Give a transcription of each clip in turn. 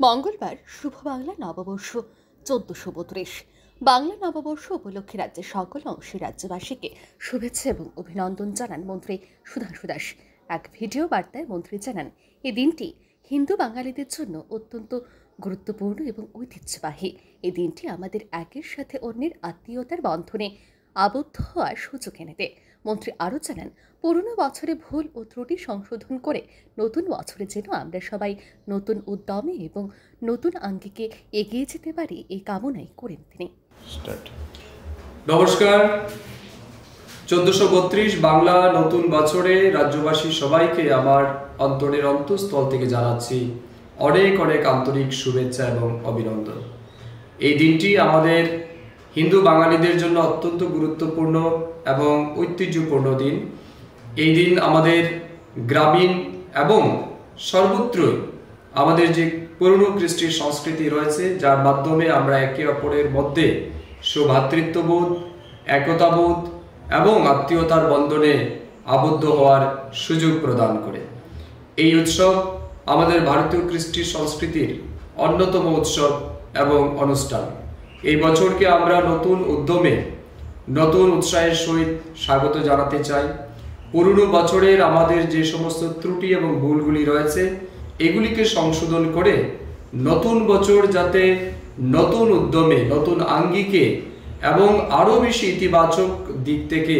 মঙ্গলবার শুভ বাংলা নববর্ষ ১৪৩২। বাংলা নববর্ষ উপলক্ষে রাজ্যের সকল অংশের রাজ্যবাসীকে শুভেচ্ছা এবং অভিনন্দন জানান মন্ত্রী সুধাংশু দাস। এক ভিডিও বার্তায় মন্ত্রী জানান, এই দিনটি হিন্দু বাঙালিদের জন্য অত্যন্ত গুরুত্বপূর্ণ এবং ঐতিহ্যবাহী। এই দিনটি আমাদের একের সাথে অন্যের আত্মীয়তার বন্ধনে আবদ্ধ হওয়ার সুযোগ এনে দেয়। মন্ত্রী আরও জানান, পুরনো বছরে ভুল ও ত্রুটি সংশোধন করে নতুন বছরে যেন আমরা সবাই নতুন উদ্যমে এবং নতুন আঙ্গিকে এগিয়ে যেতে পারি, এই কামনাই করেন তিনি। নমস্কার। ১৪৩২ বাংলা নতুন বছরে রাজ্যবাসী সবাইকে আমার অন্তরের অন্তঃস্থল থেকে জানাচ্ছি অনেক অনেক আন্তরিক শুভেচ্ছা এবং অভিনন্দন। এই দিনটি আমাদের হিন্দু বাঙালিদের জন্য অত্যন্ত গুরুত্বপূর্ণ এবং ঐতিহ্যপূর্ণ দিন। এই দিন আমাদের গ্রামীণ এবং সর্বত্রই আমাদের যে পুরনো কৃষ্টির সংস্কৃতি রয়েছে, যার মাধ্যমে আমরা একে অপরের মধ্যে সৌভ্রাতৃত্ববোধ, একতাবোধ এবং আত্মীয়তার বন্ধনে আবদ্ধ হওয়ার সুযোগ প্রদান করে। এই উৎসব আমাদের ভারতীয় কৃষ্টি সংস্কৃতির অন্যতম উৎসব এবং অনুষ্ঠান। এই বছরকে আমরা নতুন উদ্যমে নতুন উৎসাহের সহিত স্বাগত জানাতে চাই। পুরনো বছরের আমাদের যে সমস্ত ত্রুটি এবং ভুলগুলি রয়েছে, এগুলিকে সংশোধন করে নতুন বছর যাতে নতুন উদ্যমে, নতুন আঙ্গিকে এবং আরও বেশি ইতিবাচক দিক থেকে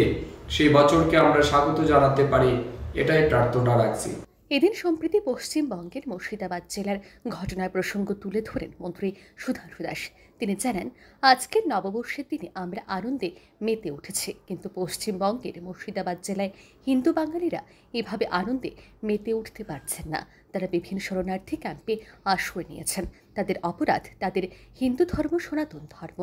সেই বছরকে আমরা স্বাগত জানাতে পারি, এটাই প্রার্থনা রাখছি। এদিন সম্প্রতি পশ্চিমবঙ্গের মুর্শিদাবাদ জেলার ঘটনার প্রসঙ্গ তুলে ধরেন মন্ত্রী সুধাংশু দাস। তিনি জানান, আজকের নববর্ষের দিনে আমরা আনন্দে মেতে উঠেছি, কিন্তু পশ্চিমবঙ্গের মুর্শিদাবাদ জেলায় হিন্দু বাঙালিরা এভাবে আনন্দে মেতে উঠতে পারছেন না। তারা বিভিন্ন শরণার্থী ক্যাম্পে আশ্রয় নিয়েছেন। তাদের অপরাধ তাদের হিন্দু ধর্ম, সনাতন ধর্ম।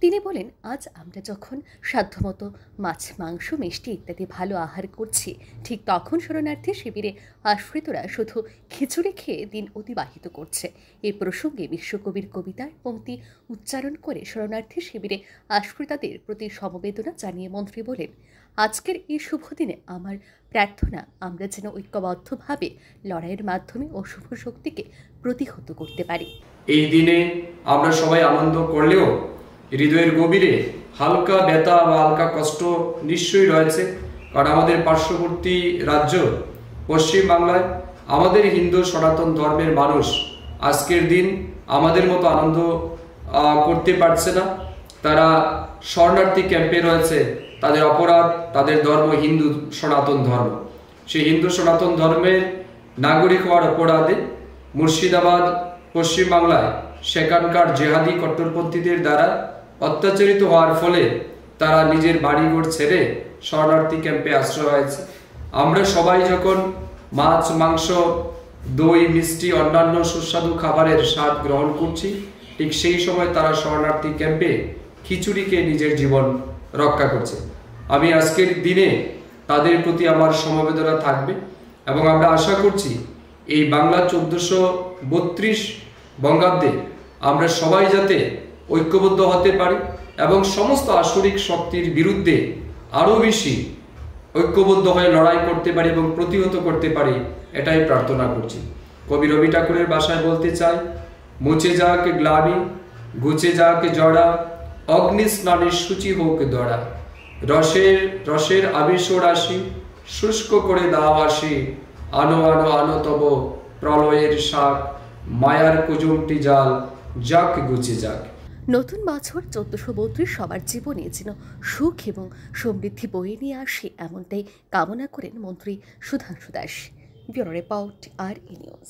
তিনি বলেন, আজ আমরা যখন সাধ্যমতো মাছ, মাংস, মিষ্টি ইত্যাদি ভালো আহার করছি, ঠিক তখন শরণার্থী শিবিরে আশ্রিতরা শুধু খিচুড়ি খেয়ে দিন অতিবাহিত করছে। এই প্রসঙ্গে বিশ্বকবির কবিতার পংক্তি উচ্চারণ করে শরণার্থী শিবিরে আশ্রিতদের প্রতি সমবেদনা জানিয়ে মন্ত্রী বলেন, আজকের এই শুভ দিনে আমার প্রার্থনা আমরা যেন ঐক্যবদ্ধভাবে লড়াইয়ের মাধ্যমে অশুভ শক্তিকে প্রতিহত করতে পারি। এই দিনে আমরা সবাই আনন্দ করলেও হৃদয়ের গভীরে হালকা ব্যথা বা হালকা কষ্ট নিশ্চয়ই রয়েছে। কারণ আমাদের পার্শ্ববর্তী রাজ্য পশ্চিমবাংলায় আমাদের হিন্দু সনাতন ধর্মের মানুষ আজকের দিন আমাদের মতো আনন্দ করতে পারছে না। তারা শরণার্থী ক্যাম্পে রয়েছে। তাদের অপরাধ, তাদের ধর্ম হিন্দু সনাতন ধর্ম। সেই হিন্দু সনাতন ধর্মের নাগরিক হওয়ার অপরাধে মুর্শিদাবাদ, পশ্চিমবাংলায় সেখানকার জেহাদি কট্টরপন্থীদের দ্বারা অত্যাচারিত হওয়ার ফলে তারা নিজের বাড়িঘর ছেড়ে শরণার্থী ক্যাম্পে আশ্রয় হয়েছে। আমরা সবাই যখন মাছ, মাংস, দই, মিষ্টি, অন্যান্য সুস্বাদু খাবারের স্বাদ গ্রহণ করছি, ঠিক সেই সময় তারা শরণার্থী ক্যাম্পে খিচুড়িকে নিজের জীবন রক্ষা করছে। আমি আজকের দিনে তাদের প্রতি আমার সমবেদনা থাকবে এবং আমরা আশা করছি এই বাংলা ১৪৩২ বঙ্গাব্দে আমরা সবাই যাতে ঐক্যবদ্ধ হতে পারি এবং সমস্ত আসরিক শক্তির বিরুদ্ধে আরও বেশি ঐক্যবদ্ধ হয়ে লড়াই করতে পারি এবং প্রতিহত করতে পারি, এটাই প্রার্থনা করছি। কবি রবি ঠাকুরের ভাষায় বলতে চাই, মুছে যাক গ্লানি, ঘুচে যাক জড়া, অগ্নি স্নানে সূচি হোক দড়া, রসের আবেশ রাশি, শুষ্ক করে দাও আসি, আনো আনো আনো তব প্রলয়ের শাক, মায়ার কুজুমটি জাল, যাক গুছে যাক। নতুন বছর ১৪৩২ সবার জীবনে যেন সুখ এবং সমৃদ্ধি বয়ে নিয়ে আসে, এমনটাই কামনা করেন মন্ত্রী সুধাংশু দাস। ব্যুরো রিপোর্ট, আর নিউজ।